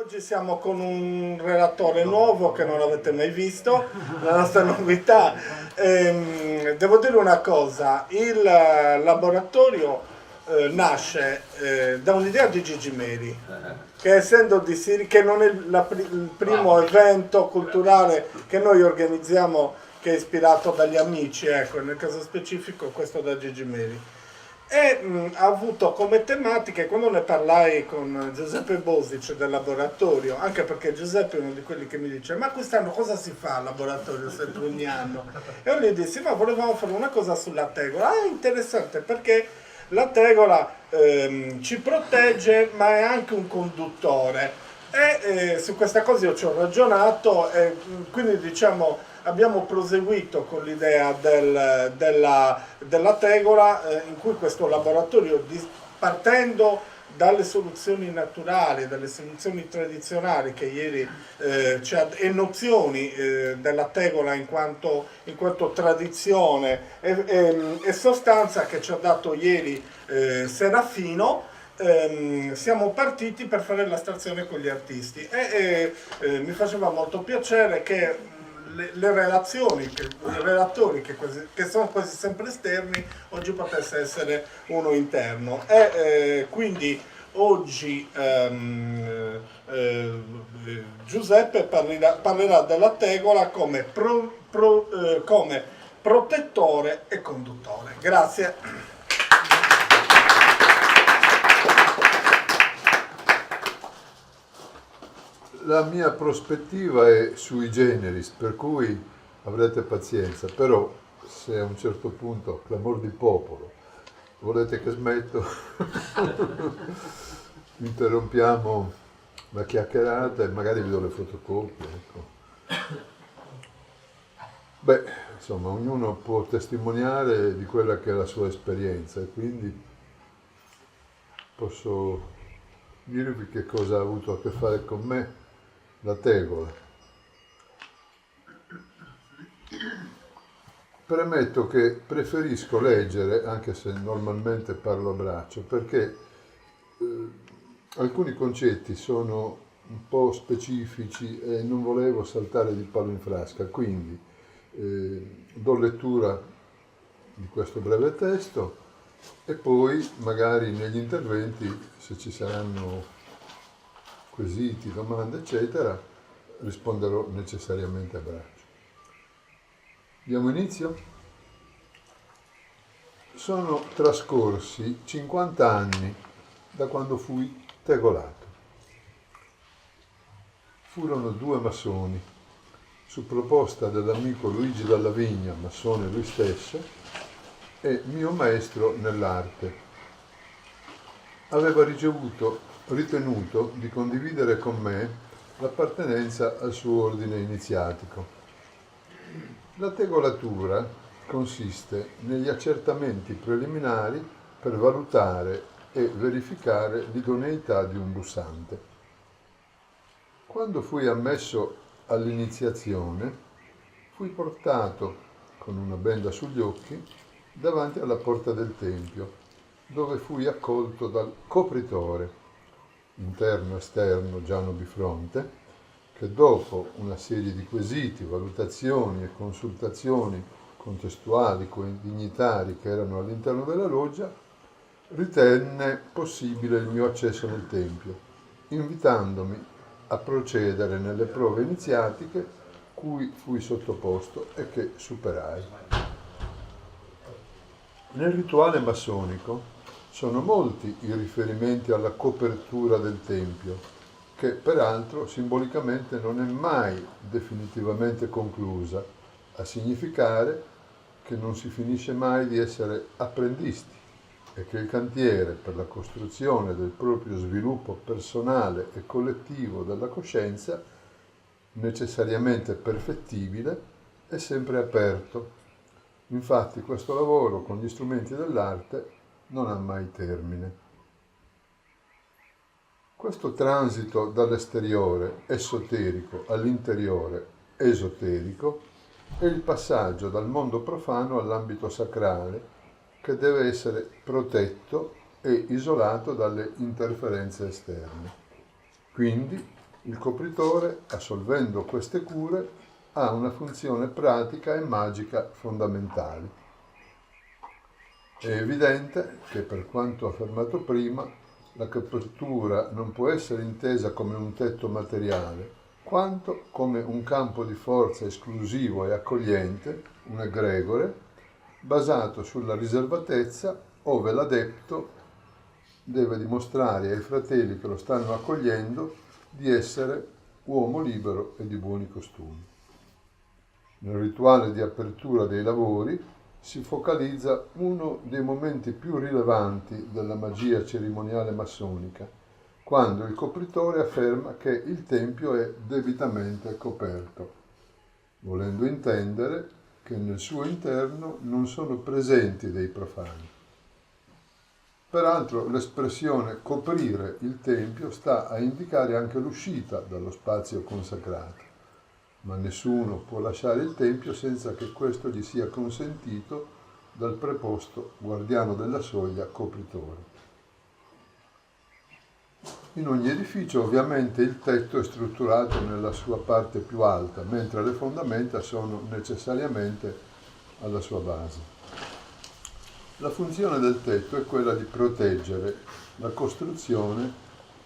Oggi siamo con un relatore nuovo che non avete mai visto, la nostra novità. Devo dire una cosa, il laboratorio nasce da un'idea di Gigi Meri, che essendo di Siri, che non è il primo evento culturale che noi organizziamo, che è ispirato dagli amici, ecco, nel caso specifico questo da Gigi Meri. E ha avuto come tematiche, quando ne parlai con Giuseppe Bosic del laboratorio, anche perché Giuseppe è uno di quelli che mi dice: ma quest'anno cosa si fa al laboratorio sempre ogni anno? E io gli dissi: ma volevamo fare una cosa sulla tegola. Ah, interessante, perché la tegola ci protegge ma è anche un conduttore. E su questa cosa io ci ho ragionato e quindi diciamo abbiamo proseguito con l'idea della tegola, in cui questo laboratorio, partendo dalle soluzioni naturali, dalle soluzioni tradizionali che ieri e nozioni della tegola in quanto tradizione e sostanza che ci ha dato ieri Serafino. Siamo partiti per fare la stazione con gli artisti e mi faceva molto piacere che le relazioni, i relatori che sono quasi sempre esterni, oggi potesse essere uno interno. E quindi oggi Giuseppe parlerà della tegola come come protettore e conduttore. Grazie. La mia prospettiva è sui generis, per cui avrete pazienza, però se a un certo punto, clamor di popolo, volete che smetto, interrompiamo la chiacchierata e magari vi do le fotocopie. Ecco. Beh, insomma, ognuno può testimoniare di quella che è la sua esperienza e quindi posso dirvi che cosa ha avuto a che fare con me la tegola. Premetto che preferisco leggere, anche se normalmente parlo a braccio, perché alcuni concetti sono un po' specifici e non volevo saltare di palo in frasca, quindi do lettura di questo breve testo e poi magari negli interventi, se ci saranno quesiti, domande, eccetera, risponderò necessariamente a braccio. Diamo inizio? Sono trascorsi 50 anni da quando fui tegolato. Furono 2 massoni, su proposta dell'amico Luigi Dalla Vigna, massone lui stesso, e mio maestro nell'arte. Aveva ritenuto di condividere con me l'appartenenza al suo ordine iniziatico. La tegolatura consiste negli accertamenti preliminari per valutare e verificare l'idoneità di un bussante. Quando fui ammesso all'iniziazione, fui portato con una benda sugli occhi davanti alla porta del tempio, dove fui accolto dal copritore, interno esterno Giano Bifronte, che dopo una serie di quesiti, valutazioni e consultazioni contestuali con i dignitari che erano all'interno della loggia, ritenne possibile il mio accesso nel tempio, invitandomi a procedere nelle prove iniziatiche cui fui sottoposto e che superai. Nel rituale massonico sono molti i riferimenti alla copertura del tempio, che peraltro simbolicamente non è mai definitivamente conclusa, a significare che non si finisce mai di essere apprendisti e che il cantiere per la costruzione del proprio sviluppo personale e collettivo della coscienza, necessariamente perfettibile, è sempre aperto. Infatti questo lavoro con gli strumenti dell'arte non ha mai termine. Questo transito dall'esteriore esoterico all'interiore esoterico è il passaggio dal mondo profano all'ambito sacrale, che deve essere protetto e isolato dalle interferenze esterne. Quindi Il copritore, assolvendo queste cure, ha una funzione pratica e magica fondamentale. È evidente che, per quanto affermato prima, la copertura non può essere intesa come un tetto materiale, quanto come un campo di forza esclusivo e accogliente, un egregore, basato sulla riservatezza, ove l'adepto deve dimostrare ai fratelli che lo stanno accogliendo di essere uomo libero e di buoni costumi. Nel rituale di apertura dei lavori si focalizza uno dei momenti più rilevanti della magia cerimoniale massonica, quando il copritore afferma che il tempio è debitamente coperto, volendo intendere che nel suo interno non sono presenti dei profani. Peraltro l'espressione coprire il tempio sta a indicare anche l'uscita dallo spazio consacrato, ma nessuno può lasciare il tempio senza che questo gli sia consentito dal preposto guardiano della soglia copritore. In ogni edificio ovviamente il tetto è strutturato nella sua parte più alta, mentre le fondamenta sono necessariamente alla sua base. La funzione del tetto è quella di proteggere la costruzione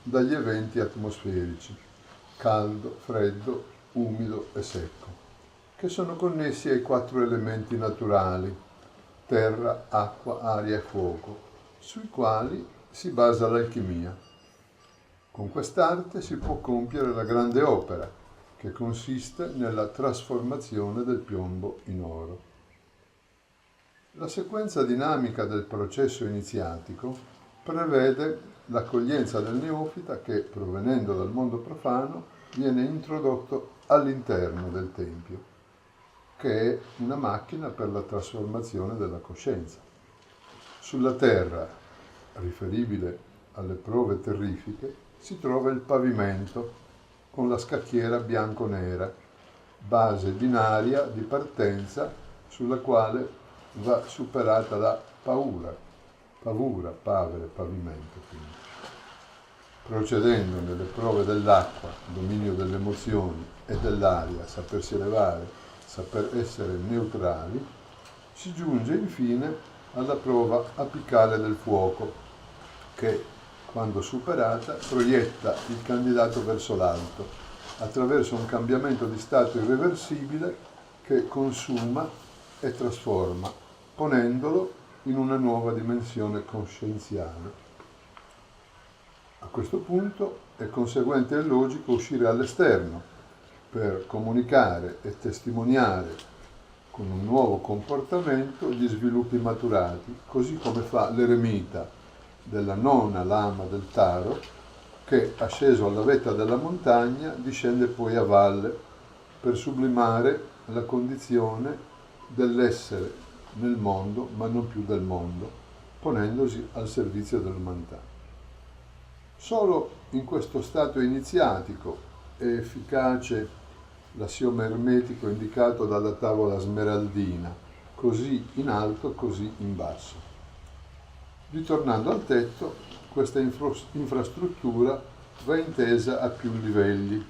dagli eventi atmosferici, caldo, freddo, umido e secco, che sono connessi ai 4 elementi naturali, terra, acqua, aria e fuoco, sui quali si basa l'alchimia. Con quest'arte si può compiere la grande opera, che consiste nella trasformazione del piombo in oro. La sequenza dinamica del processo iniziatico prevede l'accoglienza del neofita che, provenendo dal mondo profano, viene introdotto all'interno del Tempio, che è una macchina per la trasformazione della coscienza. Sulla terra, riferibile alle prove terrifiche, si trova il pavimento con la scacchiera bianco-nera, base binaria di partenza sulla quale va superata la pavura, pavere, pavimento. Quindi. Procedendo nelle prove dell'acqua, dominio delle emozioni e dell'aria, sapersi elevare, saper essere neutrali, si giunge infine alla prova apicale del fuoco, che, quando superata, proietta il candidato verso l'alto, attraverso un cambiamento di stato irreversibile che consuma e trasforma, ponendolo in una nuova dimensione coscienziale. A questo punto è conseguente e logico uscire all'esterno per comunicare e testimoniare con un nuovo comportamento gli sviluppi maturati, così come fa l'eremita della nona lama del Taro, che, asceso alla vetta della montagna, discende poi a valle per sublimare la condizione dell'essere nel mondo, ma non più del mondo, ponendosi al servizio dell'umanità. Solo in questo stato iniziatico è efficace l'assioma ermetico indicato dalla tavola smeraldina, così in alto, così in basso. Ritornando al tetto, questa infrastruttura va intesa a più livelli.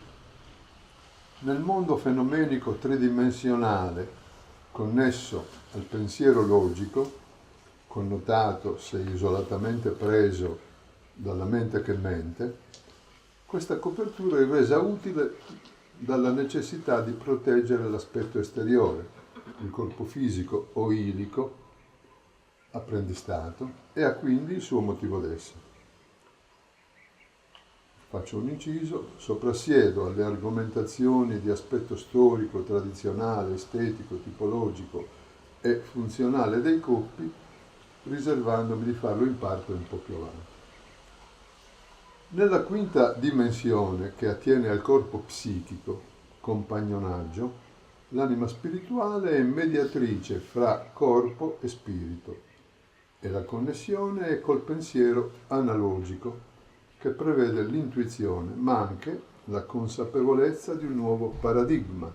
Nel mondo fenomenico tridimensionale, connesso al pensiero logico, connotato se isolatamente preso dalla mente che mente, questa copertura è resa utile dalla necessità di proteggere l'aspetto esteriore, il corpo fisico o ilico, apprendistato, e ha quindi il suo motivo d'essere. Faccio un inciso, soprassiedo alle argomentazioni di aspetto storico, tradizionale, estetico, tipologico e funzionale dei corpi, riservandomi di farlo in parte un po' più avanti. Nella quinta dimensione, che attiene al corpo psichico, compagnonaggio, l'anima spirituale è mediatrice fra corpo e spirito e la connessione è col pensiero analogico, che prevede l'intuizione, ma anche la consapevolezza di un nuovo paradigma,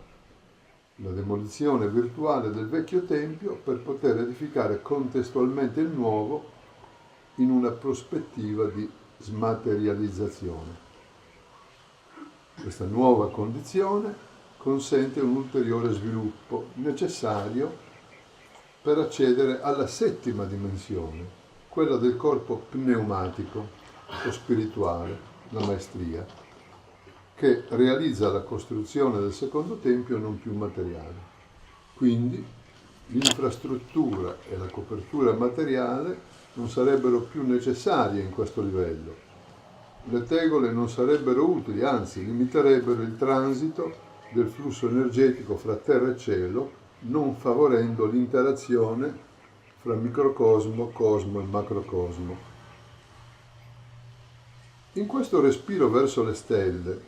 la demolizione virtuale del vecchio tempio per poter edificare contestualmente il nuovo in una prospettiva di smaterializzazione. Questa nuova condizione consente un ulteriore sviluppo necessario per accedere alla settima dimensione, quella del corpo pneumatico o spirituale, la maestria, che realizza la costruzione del secondo tempio non più materiale. Quindi l'infrastruttura e la copertura materiale non sarebbero più necessarie in questo livello. Le tegole non sarebbero utili, anzi limiterebbero il transito del flusso energetico fra terra e cielo, non favorendo l'interazione fra microcosmo, cosmo e macrocosmo. In questo respiro verso le stelle,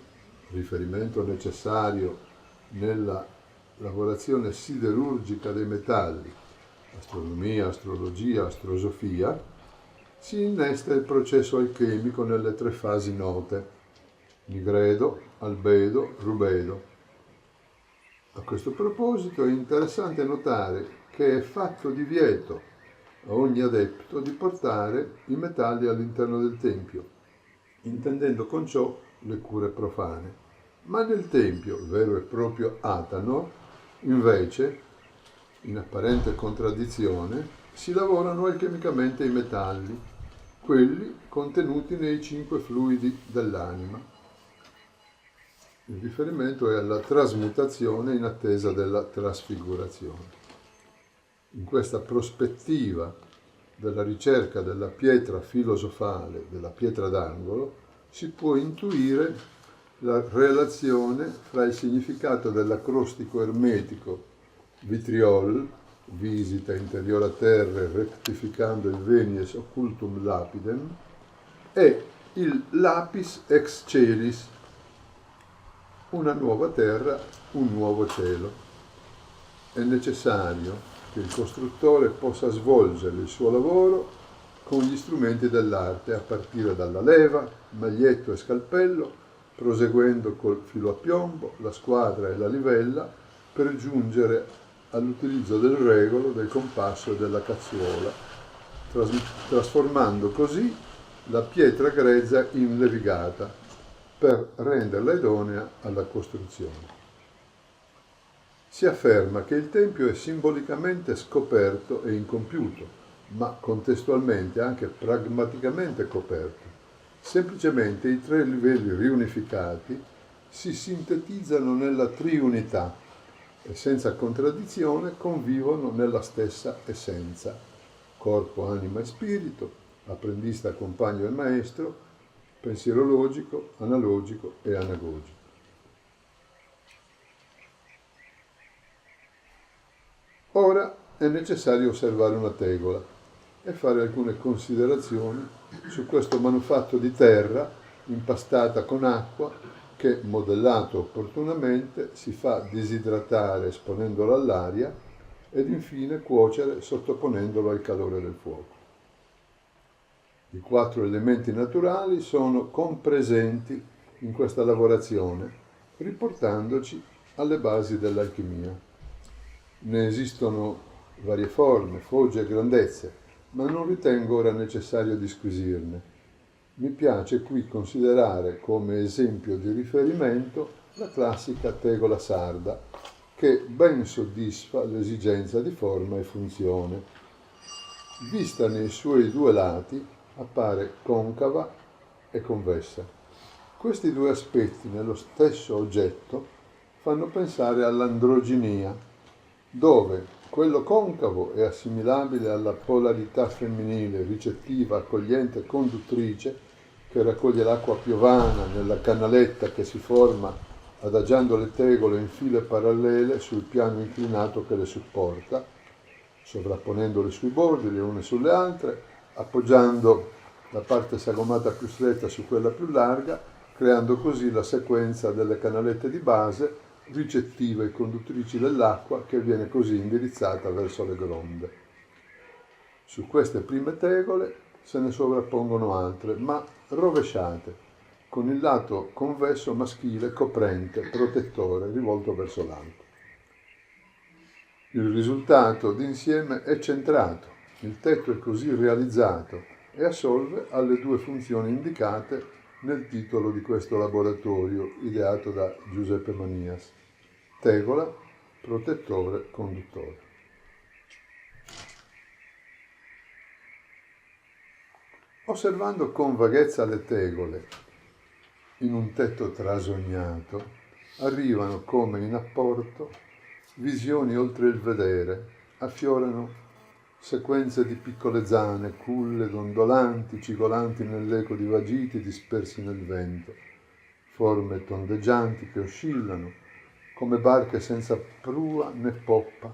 riferimento necessario nella lavorazione siderurgica dei metalli, astronomia, astrologia, astrosofia, si innesta il processo alchemico nelle tre fasi note: nigredo, albedo, rubedo. A questo proposito è interessante notare che è fatto divieto a ogni adepto di portare i metalli all'interno del tempio, intendendo con ciò le cure profane. Ma nel tempio, vero e proprio Atanor, invece, in apparente contraddizione, si lavorano alchemicamente i metalli, quelli contenuti nei 5 fluidi dell'anima. Il riferimento è alla trasmutazione in attesa della trasfigurazione. In questa prospettiva della ricerca della pietra filosofale, della pietra d'angolo, si può intuire la relazione fra il significato dell'acrostico ermetico vitriol, visita interiore a terra rectificando il venies occultum lapidem, e il lapis ex celis, una nuova terra, un nuovo cielo. È necessario che il costruttore possa svolgere il suo lavoro con gli strumenti dell'arte, a partire dalla leva, maglietto e scalpello, proseguendo col filo a piombo, la squadra e la livella, per giungere all'utilizzo del regolo, del compasso e della cazzuola, trasformando così la pietra grezza in levigata, per renderla idonea alla costruzione. Si afferma che il tempio è simbolicamente scoperto e incompiuto, ma contestualmente anche pragmaticamente coperto. Semplicemente i 3 livelli riunificati si sintetizzano nella triunità e senza contraddizione convivono nella stessa essenza: corpo, anima e spirito, apprendista, compagno e maestro, pensiero logico, analogico e anagogico. Ora è necessario osservare una tegola e fare alcune considerazioni su questo manufatto di terra impastata con acqua che, modellato opportunamente, si fa disidratare esponendolo all'aria ed infine cuocere sottoponendolo al calore del fuoco. I 4 elementi naturali sono compresenti in questa lavorazione, riportandoci alle basi dell'alchimia. Ne esistono varie forme, fogge e grandezze, ma non ritengo ora necessario disquisirne. Mi piace qui considerare come esempio di riferimento la classica tegola sarda, che ben soddisfa l'esigenza di forma e funzione. Vista nei suoi 2 lati, appare concava e convessa. Questi 2 aspetti nello stesso oggetto fanno pensare all'androginia, dove quello concavo è assimilabile alla polarità femminile, ricettiva, accogliente e conduttrice, che raccoglie l'acqua piovana nella canaletta che si forma adagiando le tegole in file parallele sul piano inclinato che le supporta, sovrapponendole sui bordi le une sulle altre, appoggiando la parte sagomata più stretta su quella più larga, creando così la sequenza delle canalette di base, ricettive e conduttrici dell'acqua, che viene così indirizzata verso le gronde. Su queste prime tegole se ne sovrappongono altre, ma rovesciate, con il lato convesso maschile coprente, protettore, rivolto verso l'alto. Il risultato d'insieme è centrato, il tetto è così realizzato e assolve alle 2 funzioni indicate nel titolo di questo laboratorio ideato da Giuseppe Manias: tegola, protettore, conduttore. Osservando con vaghezza le tegole in un tetto trasognato, arrivano come in apporto visioni oltre il vedere, affiorano sequenze di piccole zane, culle, dondolanti, cigolanti nell'eco di vagiti dispersi nel vento, forme tondeggianti che oscillano, come barche senza prua né poppa,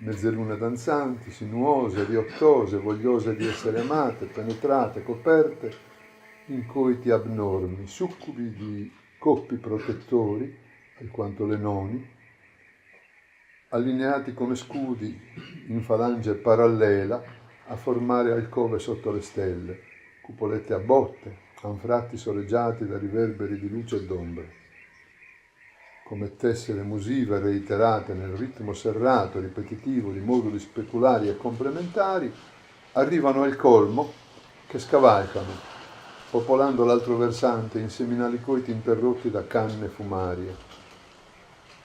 mezzalune danzanti, sinuose, riottose, vogliose di essere amate, penetrate, coperte, in coiti abnormi, succubi di coppi protettori, alquanto lenoni, allineati come scudi in falange parallela a formare alcove sotto le stelle, cupolette a botte, anfratti soleggiati da riverberi di luce e d'ombra. Come tessere musive reiterate nel ritmo serrato, ripetitivo di moduli speculari e complementari, arrivano al colmo che scavalcano, popolando l'altro versante in seminali coiti interrotti da canne fumarie.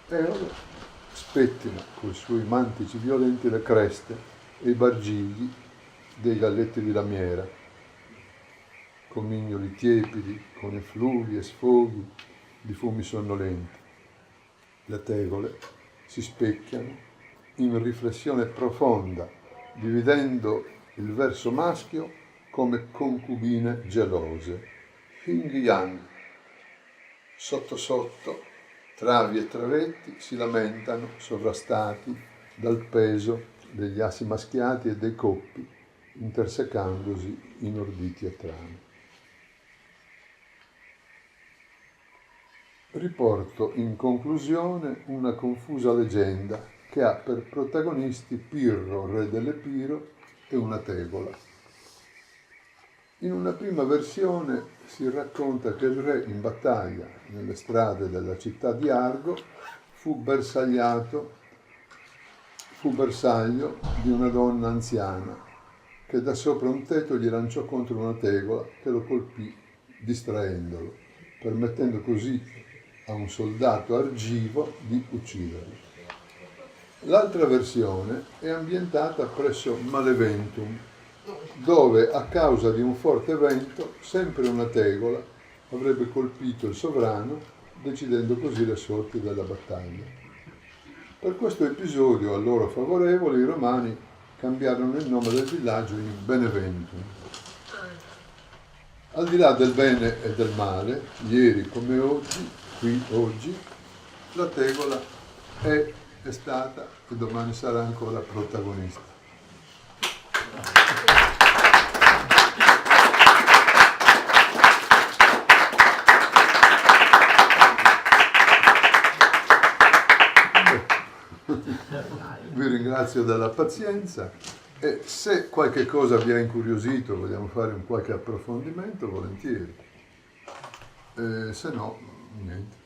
Eolo spettina coi suoi mantici violenti le creste e i bargigli dei galletti di lamiera, comignoli tiepidi con effluvi e sfoghi di fumi sonnolenti. Le tegole si specchiano in riflessione profonda, dividendo il verso maschio come concubine gelose, yin-yang. Sotto sotto, travi e travetti si lamentano sovrastati dal peso degli assi maschiati e dei coppi, intersecandosi in orditi e trame. Riporto in conclusione una confusa leggenda che ha per protagonisti Pirro, re dell'Epiro, e una tegola. In una prima versione si racconta che il re in battaglia nelle strade della città di Argo fu bersaglio di una donna anziana che da sopra un tetto gli lanciò contro una tegola che lo colpì distraendolo, permettendo così a un soldato argivo di ucciderlo. L'altra versione è ambientata presso Maleventum, dove a causa di un forte vento sempre una tegola avrebbe colpito il sovrano, decidendo così le sorti della battaglia. Per questo episodio a loro favorevole i romani cambiarono il nome del villaggio in Beneventum. Al di là del bene e del male, ieri come oggi, la tegola è stata e domani sarà ancora protagonista. Vi ringrazio della pazienza e se qualche cosa vi ha incuriosito, vogliamo fare un qualche approfondimento, volentieri. Se no, niente,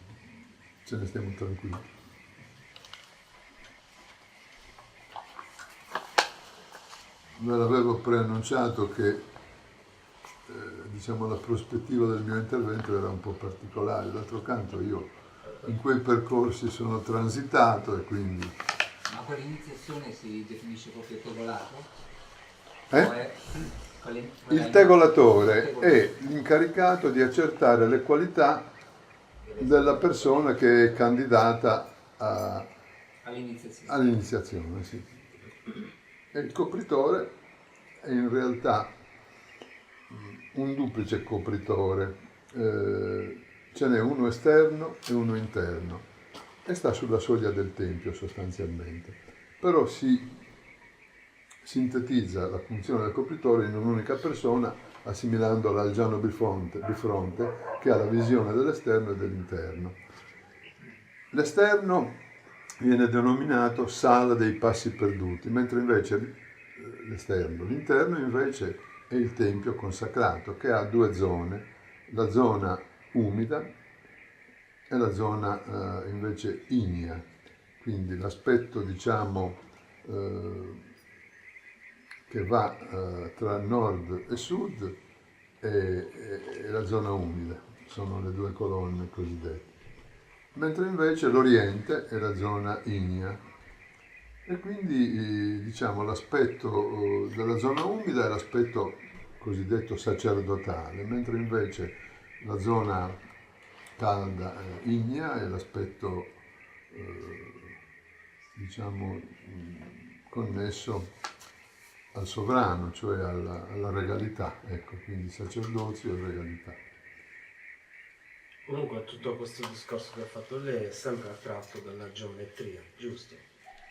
ce ne stiamo tranquilli. Ve l'avevo preannunciato che la prospettiva del mio intervento era un po' particolare, d'altro canto io in quei percorsi sono transitato e quindi... Ma quell'iniziazione si definisce proprio tegolato? Il tegolatore è l'incaricato di accertare le qualità della persona che è candidata all'iniziazione. Sì. E il copritore è in realtà un duplice copritore, ce n'è uno esterno e uno interno e sta sulla soglia del tempio sostanzialmente, però si sintetizza la funzione del copritore in un'unica persona assimilandola al Giano bifronte che ha la visione dell'esterno e dell'interno. L'esterno viene denominato sala dei passi perduti, mentre invece l'interno invece è il tempio consacrato che ha due zone, la zona umida e la zona invece ignea, quindi l'aspetto che va tra nord e sud e la zona umida, sono le due colonne cosiddette. Mentre invece l'Oriente è la zona ignea. E quindi diciamo l'aspetto della zona umida è l'aspetto cosiddetto sacerdotale, mentre invece la zona calda ignea è l'aspetto diciamo connesso al sovrano, cioè alla regalità, ecco, quindi sacerdozio e regalità. Comunque tutto questo discorso che ha fatto lei è sempre attratto dalla geometria, giusto?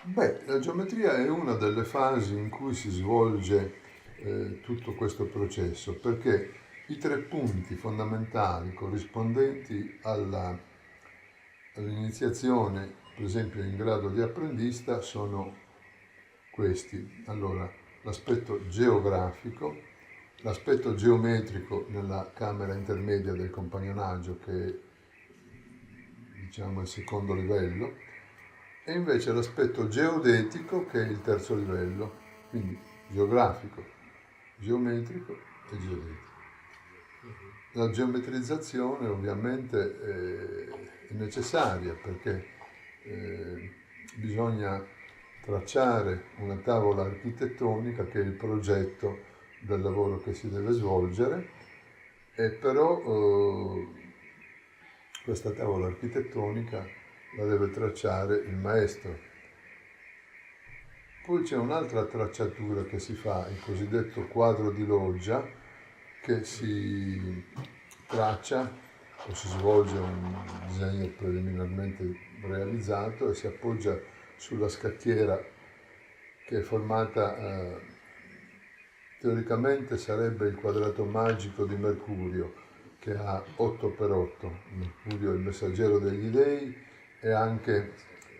Beh, la geometria è una delle fasi in cui si svolge tutto questo processo, perché i tre punti fondamentali corrispondenti all'iniziazione, per esempio in grado di apprendista, sono questi. Allora, l'aspetto geografico, l'aspetto geometrico nella camera intermedia del compagnonaggio, che è diciamo il secondo livello, e invece l'aspetto geodetico, che è il terzo livello, quindi geografico, geometrico e geodetico. La geometrizzazione ovviamente è necessaria perché bisogna tracciare una tavola architettonica che è il progetto del lavoro che si deve svolgere, e però questa tavola architettonica la deve tracciare il maestro. Poi c'è un'altra tracciatura che si fa, il cosiddetto quadro di loggia, che si traccia o si svolge un disegno preliminarmente realizzato e si appoggia sulla scacchiera che è formata, teoricamente sarebbe il quadrato magico di Mercurio, che ha 8x8. Mercurio è il messaggero degli dei e anche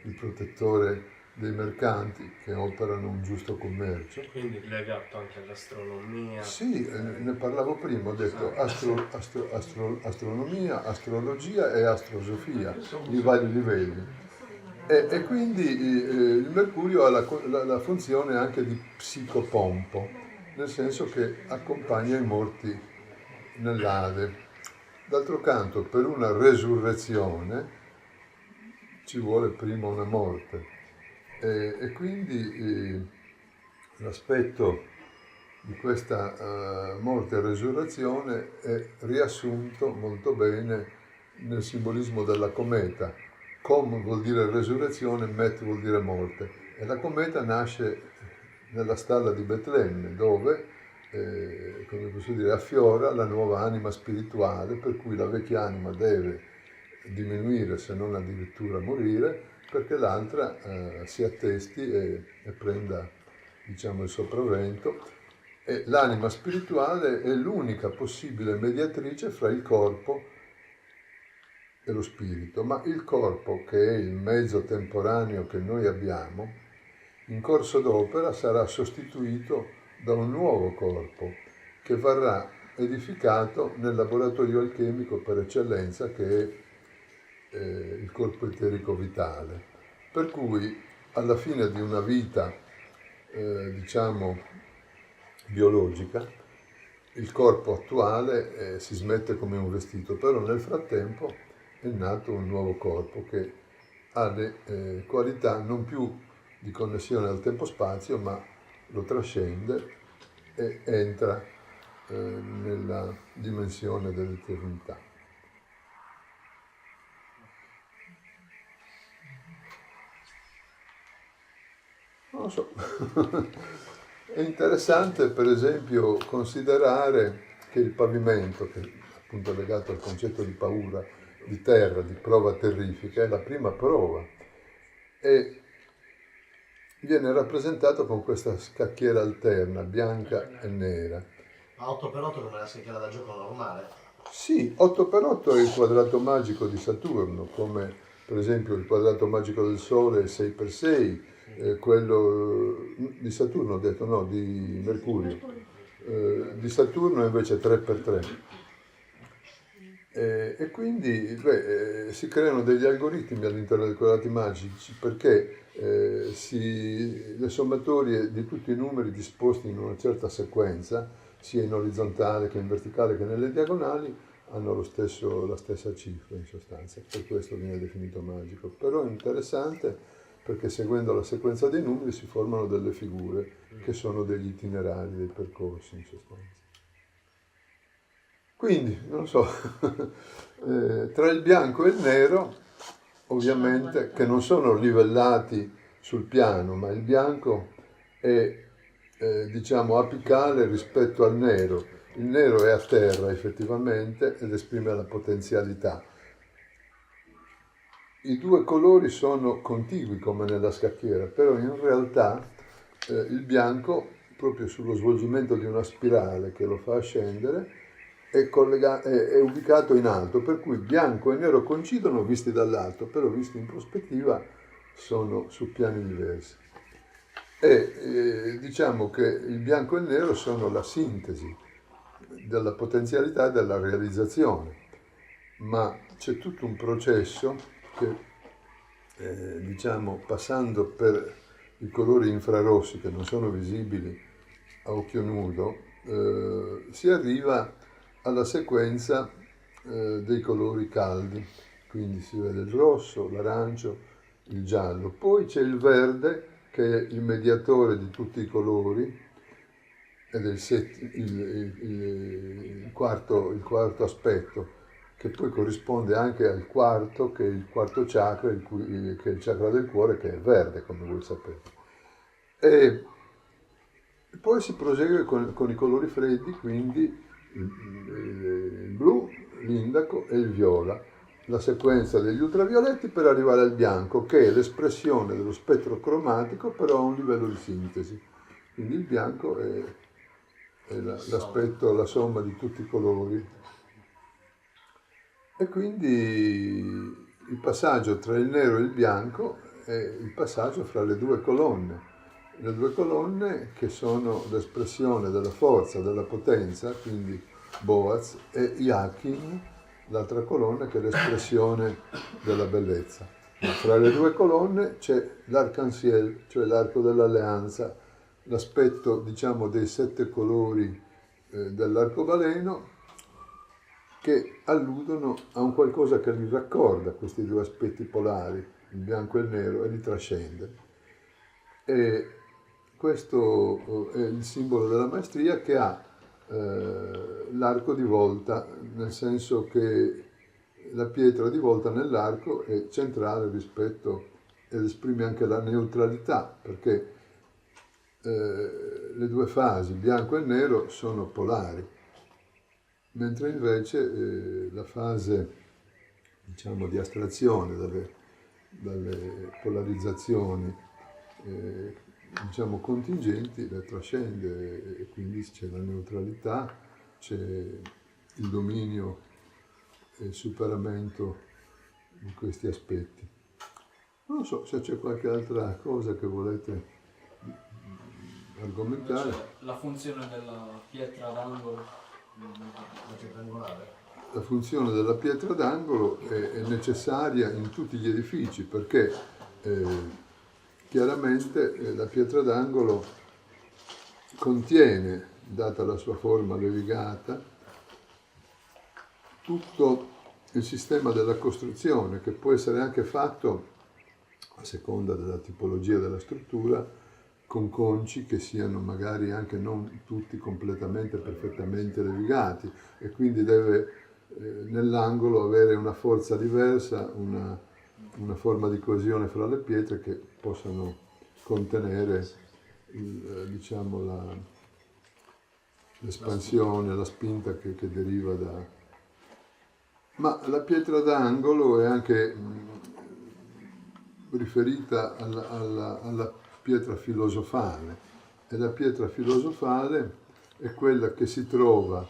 il protettore dei mercanti che operano un giusto commercio. Quindi legato anche all'astronomia. Sì, ne parlavo prima, ho detto astronomia, astrologia e astrosofia, i vari livelli. E quindi il Mercurio ha la funzione anche di psicopompo, nel senso che accompagna i morti nell'Ade. D'altro canto, per una resurrezione ci vuole prima una morte. E quindi l'aspetto di questa morte e resurrezione è riassunto molto bene nel simbolismo della cometa. Com vuol dire resurrezione, met vuol dire morte. E la cometa nasce nella stalla di Betlemme, dove, come posso dire, affiora la nuova anima spirituale, per cui la vecchia anima deve diminuire, se non addirittura morire, perché l'altra si attesti e prenda, diciamo, il sopravvento. E l'anima spirituale è l'unica possibile mediatrice fra il corpo e lo spirito, ma il corpo, che è il mezzo temporaneo che noi abbiamo, in corso d'opera sarà sostituito da un nuovo corpo che verrà edificato nel laboratorio alchemico per eccellenza, che è il corpo eterico vitale, per cui alla fine di una vita diciamo biologica il corpo attuale si smette come un vestito, però nel frattempo è nato un nuovo corpo che ha le qualità non più di connessione al tempo-spazio, ma lo trascende e entra nella dimensione dell'eternità. Non lo so. È interessante per esempio considerare che il pavimento, che appunto è legato al concetto di paura, di terra, di prova terrifica, è la prima prova e viene rappresentato con questa scacchiera alterna, bianca e nera. Ma 8x8 come la scacchiera da gioco normale? Sì, 8x8 è il quadrato magico di Saturno, come per esempio il quadrato magico del Sole è 6x6, quello di Saturno ho detto, no, di Mercurio, di Saturno invece 3x3. E quindi si creano degli algoritmi all'interno dei quadrati magici perché le sommatorie di tutti i numeri disposti in una certa sequenza sia in orizzontale che in verticale che nelle diagonali, hanno la stessa cifra in sostanza, per questo viene definito magico. Però è interessante perché seguendo la sequenza dei numeri si formano delle figure che sono degli itinerari, dei percorsi in sostanza. Quindi, non so, tra il bianco e il nero, ovviamente, che non sono livellati sul piano, ma il bianco è, diciamo, apicale rispetto al nero. Il nero è a terra effettivamente ed esprime la potenzialità. I due colori sono contigui come nella scacchiera, però in realtà il bianco, proprio sullo svolgimento di una spirale che lo fa scendere, è ubicato in alto, per cui bianco e nero coincidono visti dall'alto, però visti in prospettiva sono su piani diversi. E diciamo che il bianco e il nero sono la sintesi della potenzialità e della realizzazione, ma c'è tutto un processo che, diciamo, passando per i colori infrarossi che non sono visibili a occhio nudo, si arriva alla sequenza dei colori caldi, quindi si vede il rosso, l'arancio, il giallo. Poi c'è il verde, che è il mediatore di tutti i colori, ed è il quarto aspetto, che poi corrisponde anche al quarto, che è il quarto chakra, che è il chakra del cuore, che è verde, come voi sapete. E poi si prosegue con i colori freddi, quindi il blu, l'indaco e il viola, la sequenza degli ultravioletti per arrivare al bianco, che è l'espressione dello spettro cromatico, però a un livello di sintesi. Quindi il bianco è l'aspetto, la somma di tutti i colori. E quindi il passaggio tra il nero e il bianco è il passaggio fra le due colonne che sono l'espressione della forza, della potenza, quindi Boaz, e Yakin, l'altra colonna, che è l'espressione della bellezza. Ma fra le due colonne c'è l'arc-en-ciel, cioè l'arco dell'alleanza, l'aspetto, diciamo, dei 7 colori dell'arcobaleno, che alludono a un qualcosa che li raccorda, questi due aspetti polari, il bianco e il nero, e li trascende. E questo è il simbolo della maestria, che ha l'arco di volta, nel senso che la pietra di volta nell'arco è centrale rispetto, ed esprime anche la neutralità, perché le due fasi, bianco e nero, sono polari, mentre invece la fase, diciamo, di astrazione dalle polarizzazioni diciamo contingenti le trascende, e quindi c'è la neutralità, c'è il dominio e il superamento di questi aspetti. Non so se c'è qualche altra cosa che volete argomentare. La funzione della pietra d'angolo. La pietra angolare. La funzione della pietra d'angolo è necessaria in tutti gli edifici, perché chiaramente la pietra d'angolo contiene, data la sua forma levigata, tutto il sistema della costruzione, che può essere anche fatto, a seconda della tipologia della struttura, con conci che siano magari anche non tutti completamente, perfettamente levigati, e quindi deve nell'angolo avere una forza diversa, una forma di coesione fra le pietre che possano contenere diciamo l'espansione, la spinta che deriva da... Ma la pietra d'angolo è anche riferita alla pietra filosofale, e la pietra filosofale è quella che si trova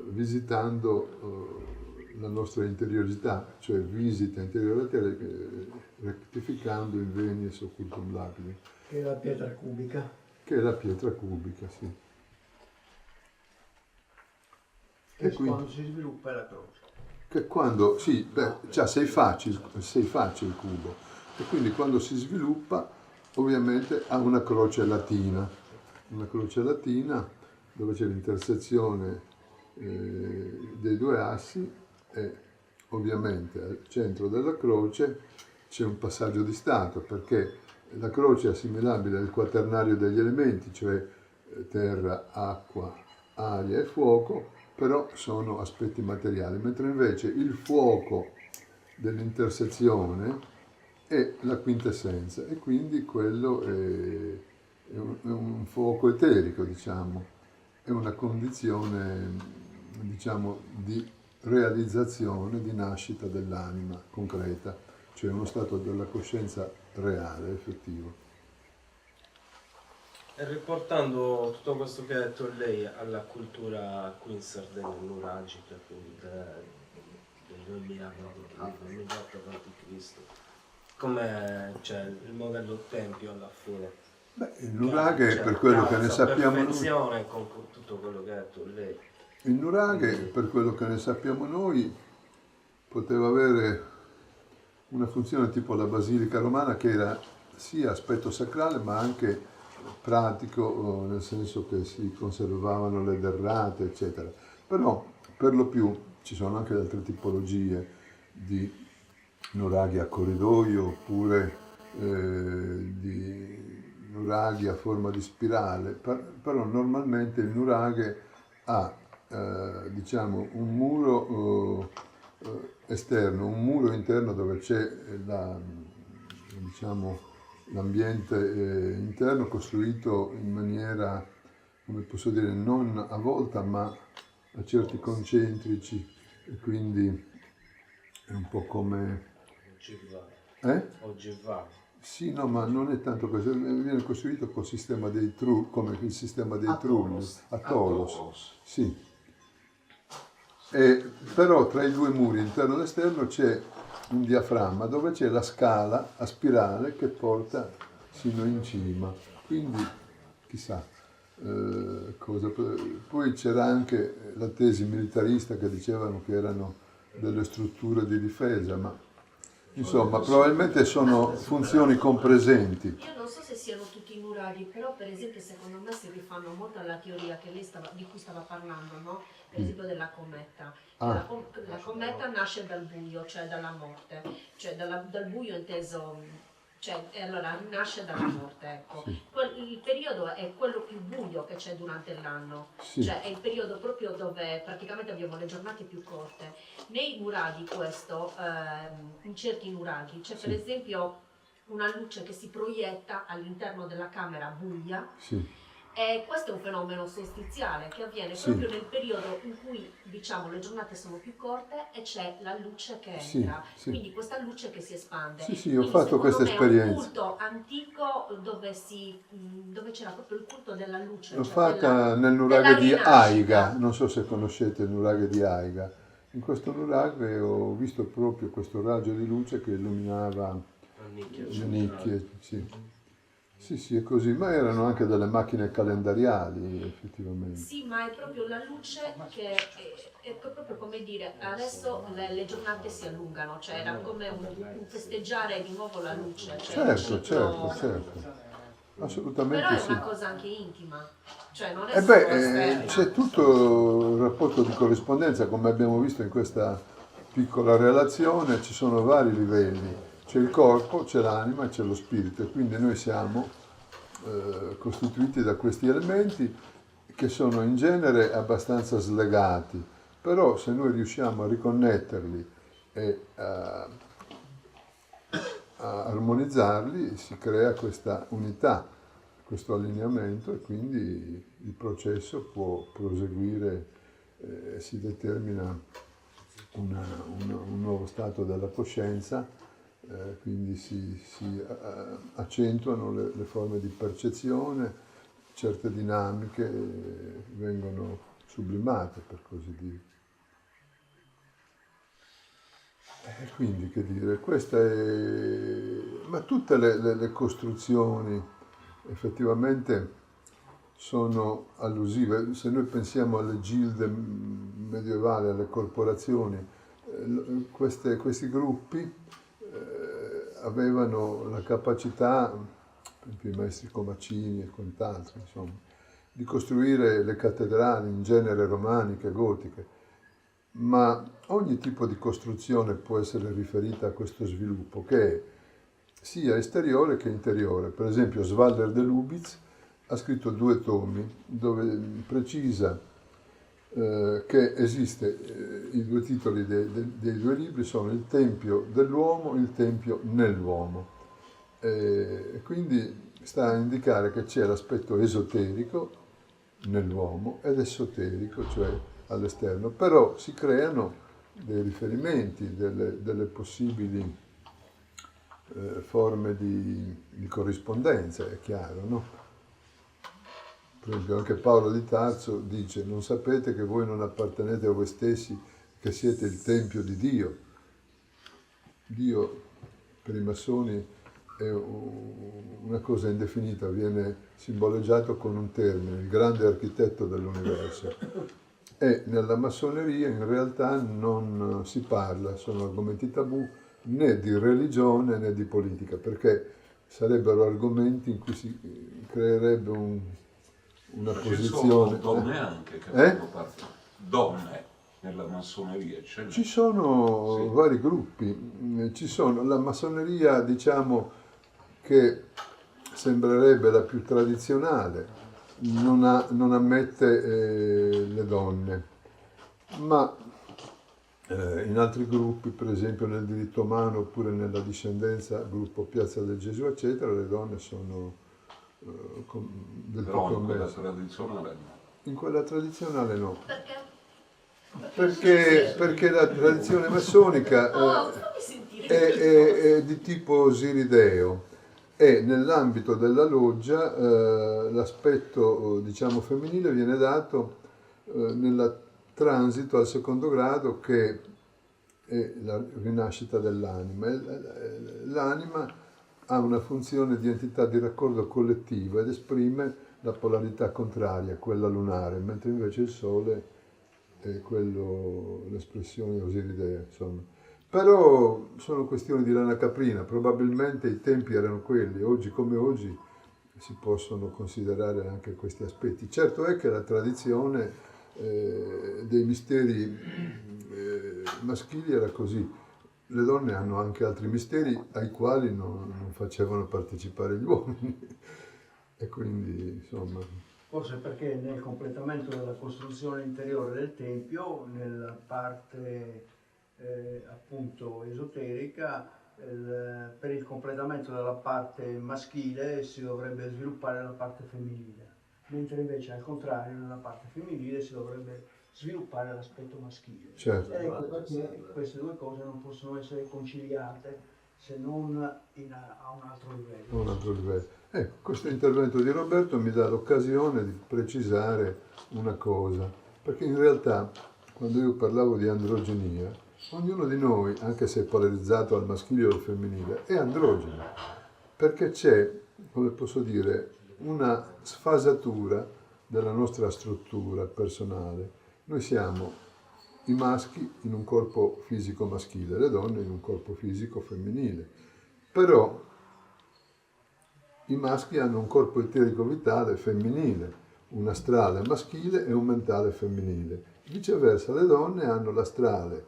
visitando la nostra interiorità, cioè visita interiore rettificando il venies occultum lapide. Che è la pietra cubica. Che è la pietra cubica, sì. E quindi, quando si sviluppa è la croce. Che quando, sì, cioè sei facile il cubo, e quindi quando si sviluppa ovviamente ha una croce latina dove c'è l'intersezione dei due assi, e ovviamente al centro della croce c'è un passaggio di stato, perché la croce è assimilabile al quaternario degli elementi, cioè terra, acqua, aria e fuoco, però sono aspetti materiali, mentre invece il fuoco dell'intersezione è la quintessenza, e quindi quello è un fuoco eterico, diciamo, è una condizione, diciamo, di realizzazione, di nascita dell'anima concreta, cioè uno stato della coscienza reale, effettivo. E riportando tutto questo che ha detto lei alla cultura qui in Sardegna, nuragica, quindi del 2004 a.C., come c'è il modello tempio alla fine. Beh, il nuraghe, per quello che ne sappiamo noi, perfezione con tutto quello che ha detto lei. il nuraghe, per quello che ne sappiamo noi, poteva avere una funzione tipo la basilica romana, che era sia aspetto sacrale ma anche pratico, nel senso che si conservavano le derrate, eccetera. Però per lo più ci sono anche altre tipologie di nuraghi a corridoio, oppure di nuraghi a forma di spirale, però normalmente il nuraghe ha diciamo un muro esterno, un muro interno dove c'è diciamo, l'ambiente interno costruito in maniera, come posso dire, non a volta ma a certi concentrici, e quindi è un po' come... Ogivale. Sì, no, ma non è tanto questo, viene costruito col sistema dei come il sistema dei trulli, a Tolos. Sì. Però tra i due muri, interno ed esterno, c'è un diaframma dove c'è la scala a spirale che porta sino in cima. Quindi, chissà cosa. Poi c'era anche la tesi militarista che dicevano che erano delle strutture di difesa, ma insomma, probabilmente sono funzioni compresenti. Io non so se siano tutti nuraghi, però per esempio secondo me si rifanno molto alla teoria che di cui stava parlando, no? Per esempio della cometa. La cometa nasce dal buio, cioè dalla morte, cioè dal buio inteso, cioè allora nasce dalla morte, ecco. Sì. Il periodo è quello più buio che c'è durante l'anno, Sì. cioè è il periodo proprio dove praticamente abbiamo le giornate più corte. Nei nuraghi questo, in certi nuraghi, c'è per esempio una luce che si proietta all'interno della camera buia, Sì. e questo è un fenomeno solstiziale che avviene proprio nel periodo in cui, diciamo, le giornate sono più corte e c'è la luce che entra, quindi questa luce che si espande. Sì, ho fatto questa esperienza. È un culto antico dove c'era proprio il culto della luce. L'ho cioè fatta nel nuraghe di Aiga, non so se conoscete il nuraghe di Aiga. In questo nuraghe ho visto proprio questo raggio di luce che illuminava le nicchie. Sì, è così, ma erano anche delle macchine calendariali, effettivamente. Sì, ma è proprio la luce che è proprio come dire, adesso le giornate si allungano, cioè era come un festeggiare di nuovo la luce. Cioè Certo. Assolutamente però è sì. una cosa anche intima, cioè non è solo esterna. C'è tutto il rapporto di corrispondenza, come abbiamo visto in questa piccola relazione, ci sono vari livelli. C'è il corpo, c'è l'anima e c'è lo spirito, e quindi noi siamo costituiti da questi elementi che sono in genere abbastanza slegati, però se noi riusciamo a riconnetterli e a armonizzarli, si crea questa unità, questo allineamento, e quindi il processo può proseguire, si determina un nuovo stato della coscienza. Quindi si accentuano le forme di percezione, certe dinamiche vengono sublimate, per così dire. Quindi, che dire, questa è... Ma tutte le costruzioni effettivamente sono allusive. Se noi pensiamo alle gilde medievali, alle corporazioni, questi gruppi avevano la capacità, per esempio i maestri Comacini e quant'altro, insomma, di costruire le cattedrali in genere romaniche, gotiche, ma ogni tipo di costruzione può essere riferita a questo sviluppo, che è sia esteriore che interiore. Per esempio Svalder de Lubitz ha scritto 2 tomi dove precisa che esiste, i 2 titoli dei 2 libri sono Il Tempio dell'uomo, Il Tempio nell'uomo. Quindi sta a indicare che c'è l'aspetto esoterico nell'uomo ed esoterico, cioè all'esterno, però si creano dei riferimenti, delle possibili forme di corrispondenza, è chiaro, no? Per esempio anche Paolo di Tarso dice: non sapete che voi non appartenete a voi stessi, che siete il Tempio di Dio. Dio per i massoni è una cosa indefinita, viene simboleggiato con un termine, il grande architetto dell'universo. E nella massoneria in realtà non si parla, sono argomenti tabù, né di religione né di politica, perché sarebbero argomenti in cui si creerebbe una posizione. Ci sono donne anche che fanno parte, donne nella massoneria, Ci sono vari gruppi, ci sono la massoneria, diciamo, che sembrerebbe la più tradizionale, non ammette le donne, ma in altri gruppi, per esempio nel diritto umano oppure nella discendenza, gruppo Piazza del Gesù, eccetera, le donne sono del però tutto in quella ammesse. tradizionale no. In quella tradizionale no. Perché? Perché la tradizione massonica è di tipo osirideo e nell'ambito della loggia l'aspetto diciamo femminile viene dato nel transito al secondo grado, che è la rinascita dell'anima. L'anima ha una funzione di entità di raccordo collettivo ed esprime la polarità contraria, quella lunare, mentre invece il Sole è l'espressione osiridea, insomma. Però sono questioni di lana caprina, probabilmente i tempi erano quelli, oggi come oggi si possono considerare anche questi aspetti. Certo è che la tradizione dei misteri maschili era così. Le donne hanno anche altri misteri ai quali non facevano partecipare gli uomini. E quindi, insomma... Forse perché nel completamento della costruzione interiore del Tempio, nella parte appunto esoterica, per il completamento della parte maschile si dovrebbe sviluppare la parte femminile, mentre invece al contrario nella parte femminile si dovrebbe sviluppare l'aspetto maschile. Certo. Ecco perché queste 2 cose non possono essere conciliate se non a un altro livello. A un altro livello. Questo intervento di Roberto mi dà l'occasione di precisare una cosa, perché in realtà quando io parlavo di androgenia, ognuno di noi, anche se è polarizzato al maschile o al femminile, è androgeno, perché c'è, come posso dire, una sfasatura della nostra struttura personale. Noi siamo i maschi in un corpo fisico maschile, le donne in un corpo fisico femminile, però i maschi hanno un corpo eterico vitale femminile, un astrale maschile e un mentale femminile. Viceversa, le donne hanno l'astrale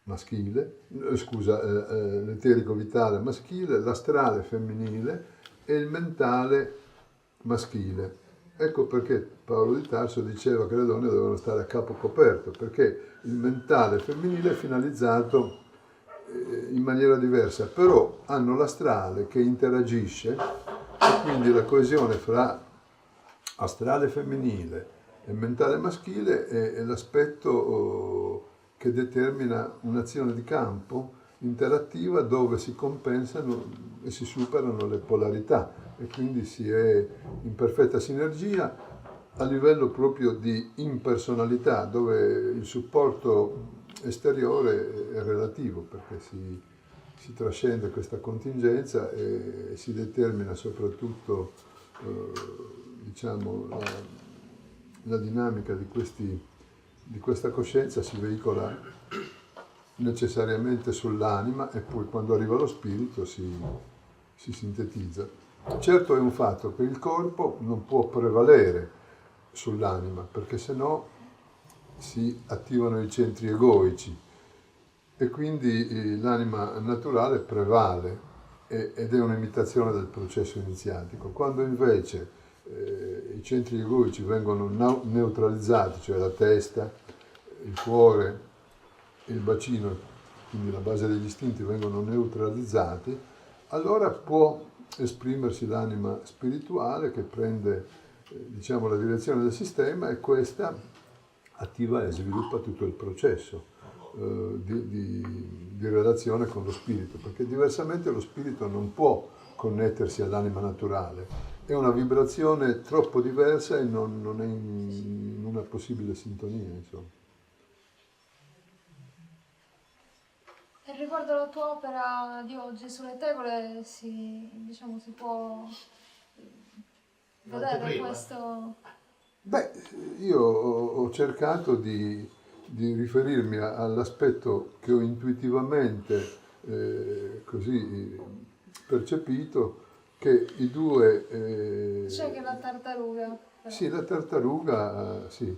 maschile, l'eterico vitale maschile, l'astrale femminile e il mentale maschile. Ecco perché Paolo di Tarso diceva che le donne dovevano stare a capo coperto, perché il mentale femminile è finalizzato in maniera diversa, però hanno l'astrale che interagisce e quindi la coesione fra astrale femminile e mentale maschile è l'aspetto che determina un'azione di campo interattiva dove si compensano e si superano le polarità e quindi si è in perfetta sinergia a livello proprio di impersonalità, dove il supporto esteriore è relativo, perché si trascende questa contingenza e si determina soprattutto diciamo, la dinamica di questa coscienza si veicola necessariamente sull'anima e poi quando arriva lo spirito si sintetizza. Certo è un fatto che il corpo non può prevalere sull'anima, perché sennò si attivano i centri egoici e quindi l'anima naturale prevale ed è un'imitazione del processo iniziatico. Quando invece i centri egoici vengono neutralizzati, cioè la testa, il cuore, il bacino, quindi la base degli istinti vengono neutralizzati, allora può esprimersi l'anima spirituale che prende diciamo, la direzione del sistema e questa attiva e sviluppa tutto il processo di relazione con lo spirito, perché diversamente lo spirito non può connettersi all'anima naturale, è una vibrazione troppo diversa e non è in una possibile sintonia, insomma. E riguardo alla tua opera di oggi sulle tegole, diciamo, si può vedere questo? Beh, io ho cercato di riferirmi all'aspetto che ho intuitivamente così percepito, che i due... C'è che la tartaruga. Però. Sì, la tartaruga, sì,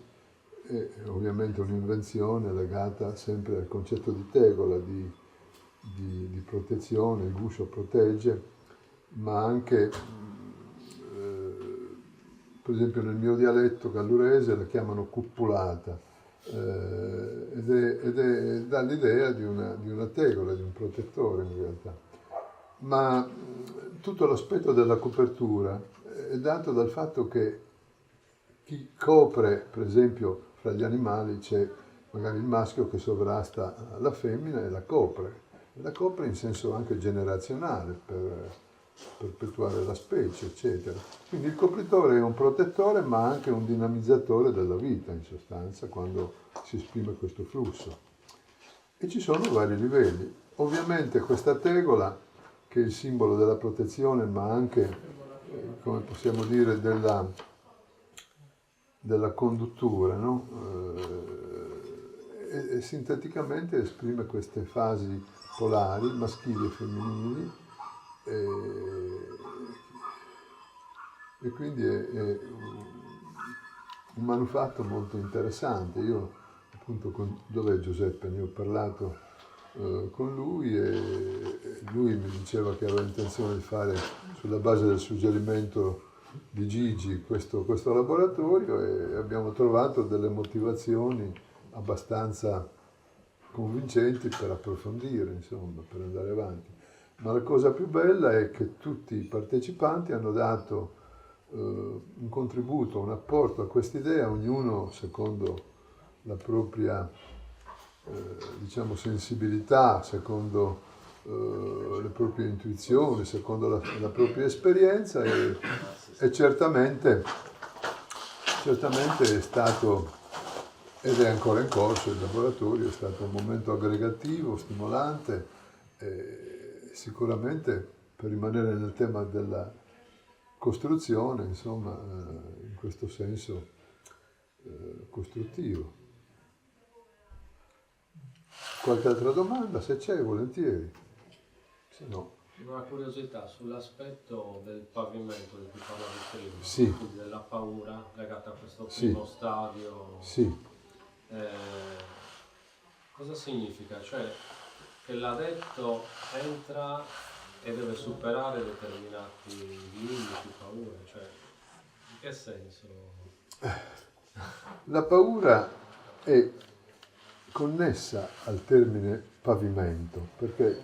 è ovviamente un'invenzione legata sempre al concetto di tegola, di protezione, il guscio protegge, ma anche, per esempio nel mio dialetto gallurese la chiamano cuppulata, ed è dà l'idea di una tegola, di un protettore in realtà. Ma tutto l'aspetto della copertura è dato dal fatto che chi copre, per esempio, fra gli animali c'è magari il maschio che sovrasta la femmina e la copre in senso anche generazionale per perpetuare la specie, eccetera. Quindi il copritore è un protettore ma anche un dinamizzatore della vita, in sostanza, quando si esprime questo flusso. E ci sono vari livelli. Ovviamente questa tegola, che è il simbolo della protezione, ma anche, come possiamo dire, della conduttura, no? E sinteticamente esprime queste fasi polari, maschili e femminili, e quindi è un manufatto molto interessante. Io appunto dov'è Giuseppe? Ne ho parlato con lui e lui mi diceva che aveva intenzione di fare, sulla base del suggerimento di Gigi, questo laboratorio, e abbiamo trovato delle motivazioni abbastanza convincenti per approfondire, insomma, per andare avanti. Ma la cosa più bella è che tutti i partecipanti hanno dato un contributo, un apporto a quest'idea, ognuno secondo la propria diciamo sensibilità, secondo le proprie intuizioni, secondo la propria esperienza e certamente è stato, ed è ancora in corso il laboratorio, è stato un momento aggregativo, stimolante, sicuramente per rimanere nel tema della costruzione, insomma, in questo senso costruttivo. Qualche altra domanda? Se c'è, volentieri. Se no. Una curiosità sull'aspetto del pavimento di cui parlavi prima, Sì. quindi della paura legata a questo primo stadio. Sì. Cosa significa? Cioè che l'adetto entra e deve superare determinati limiti, paure, cioè in che senso? La paura è connessa al termine pavimento, perché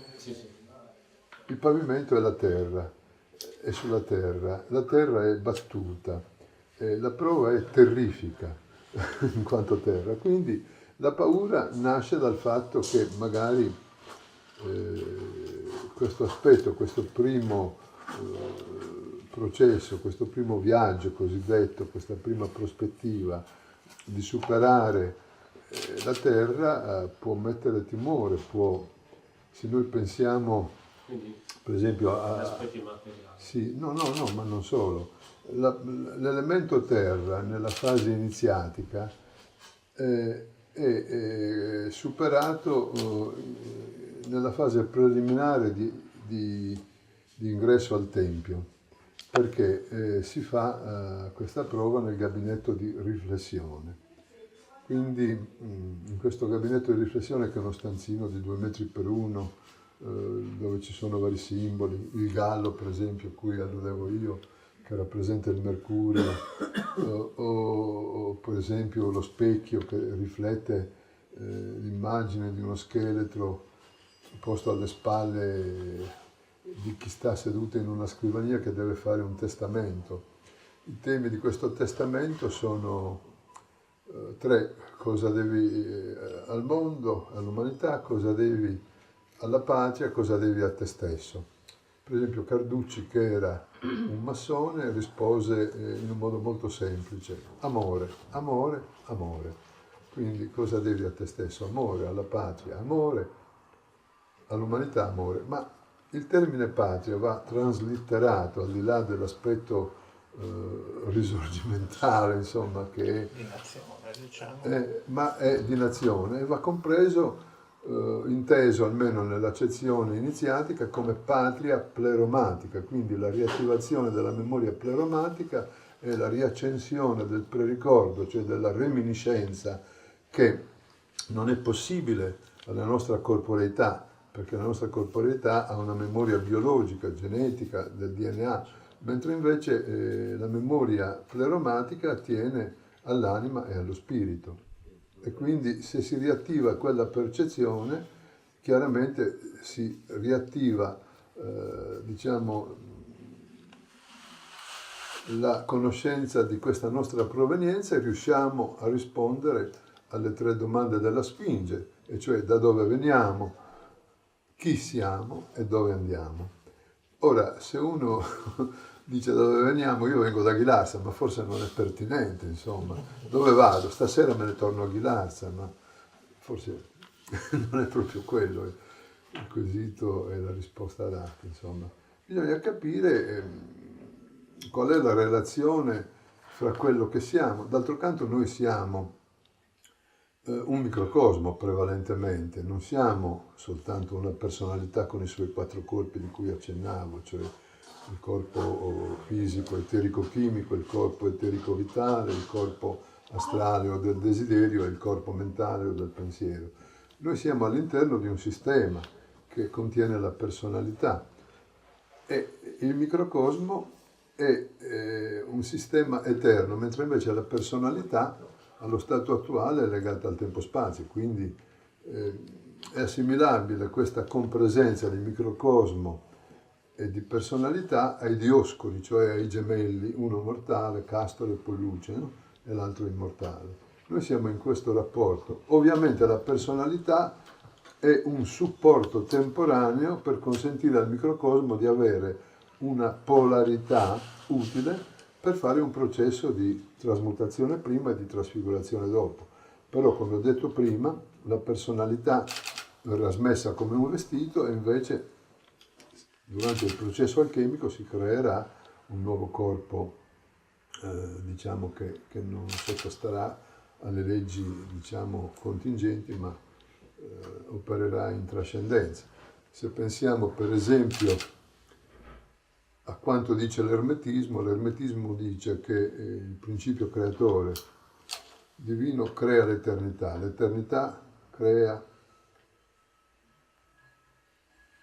il pavimento è la terra, è sulla terra, la terra è battuta, la prova è terrifica in quanto terra, quindi la paura nasce dal fatto che magari questo aspetto, questo primo processo, questo primo viaggio cosiddetto, questa prima prospettiva di superare la terra può mettere timore, se noi pensiamo per esempio a aspetti materiali. Sì, no, ma non solo. L'elemento terra nella fase iniziatica è superato nella fase preliminare di ingresso al tempio. perché si fa questa prova nel gabinetto di riflessione. Quindi in questo gabinetto di riflessione, che è uno stanzino di 2 metri per 1, dove ci sono vari simboli, il gallo per esempio a cui alludevo io, che rappresenta il mercurio, o per esempio lo specchio che riflette l'immagine di uno scheletro posto alle spalle di chi sta seduto in una scrivania che deve fare un testamento. I temi di questo testamento sono 3: cosa devi al mondo, all'umanità, cosa devi alla patria, cosa devi a te stesso. Per esempio Carducci, che era un massone, rispose in un modo molto semplice: amore, amore, amore. Quindi cosa devi a te stesso? Amore, alla patria, amore, all'umanità, amore. Ma il termine patria va traslitterato al di là dell'aspetto risorgimentale, insomma, che è Di nazione, diciamo. ma è di nazione e va compreso, inteso almeno nell'accezione iniziatica, come patria pleromatica, quindi la riattivazione della memoria pleromatica e la riaccensione del prericordo, cioè della reminiscenza, che non è possibile alla nostra corporeità, perché la nostra corporeità ha una memoria biologica, genetica, del DNA, mentre invece la memoria pleromatica attiene all'anima e allo spirito. E quindi se si riattiva quella percezione, chiaramente si riattiva, diciamo, la conoscenza di questa nostra provenienza e riusciamo a rispondere alle 3 domande della Sfinge, e cioè da dove veniamo, chi siamo e dove andiamo. Ora, se uno dice da dove veniamo, io vengo da Ghilarza, ma forse non è pertinente, insomma. Dove vado? Stasera me ne torno a Ghilarza, ma forse non è proprio quello il quesito e la risposta data, insomma. Bisogna capire qual è la relazione fra quello che siamo. D'altro canto noi siamo un microcosmo prevalentemente, non siamo soltanto una personalità con i suoi 4 corpi di cui accennavo, cioè il corpo fisico, eterico-chimico, il corpo eterico-vitale, il corpo astrale o del desiderio e il corpo mentale o del pensiero. Noi siamo all'interno di un sistema che contiene la personalità e il microcosmo è un sistema eterno, mentre invece la personalità allo stato attuale è legata al tempo-spazio, quindi è assimilabile questa compresenza di microcosmo e di personalità ai dioscuri, cioè ai gemelli, uno mortale, Castore e poi luce, no? E l'altro immortale. Noi siamo in questo rapporto. Ovviamente la personalità è un supporto temporaneo per consentire al microcosmo di avere una polarità utile per fare un processo di trasmutazione prima e di trasfigurazione dopo. Però, come ho detto prima, la personalità verrà smessa come un vestito e invece durante il processo alchemico si creerà un nuovo corpo, diciamo che non sottostarà alle leggi, diciamo, contingenti, ma opererà in trascendenza. Se pensiamo per esempio a quanto dice l'ermetismo dice che il principio creatore divino crea l'eternità crea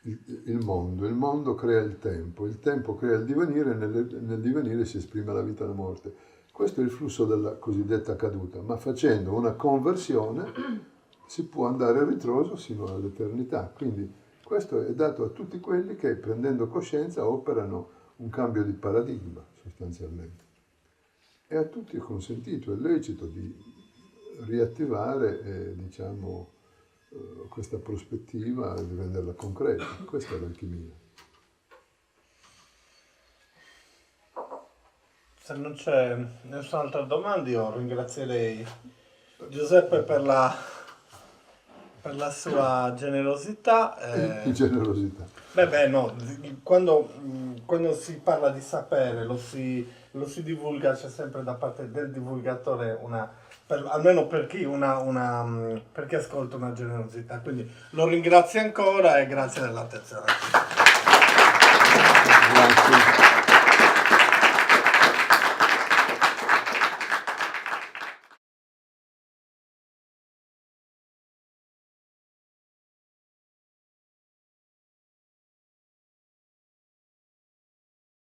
il mondo crea il tempo crea il divenire, e nel divenire si esprime la vita e la morte. Questo è il flusso della cosiddetta caduta, ma facendo una conversione si può andare a ritroso sino all'eternità. Quindi questo è dato a tutti quelli che, prendendo coscienza, operano un cambio di paradigma, sostanzialmente. E a tutti è consentito, è lecito di riattivare, diciamo, questa prospettiva e di renderla concreta. Questa è l'alchimia. Se non c'è nessuna altra domanda, io ringrazierei Giuseppe per la sua generosità. Generosità. No, quando si parla di sapere, lo si divulga, c'è sempre da parte del divulgatore almeno per chi ascolta, una generosità. Quindi lo ringrazio ancora e grazie dell'attenzione. Grazie.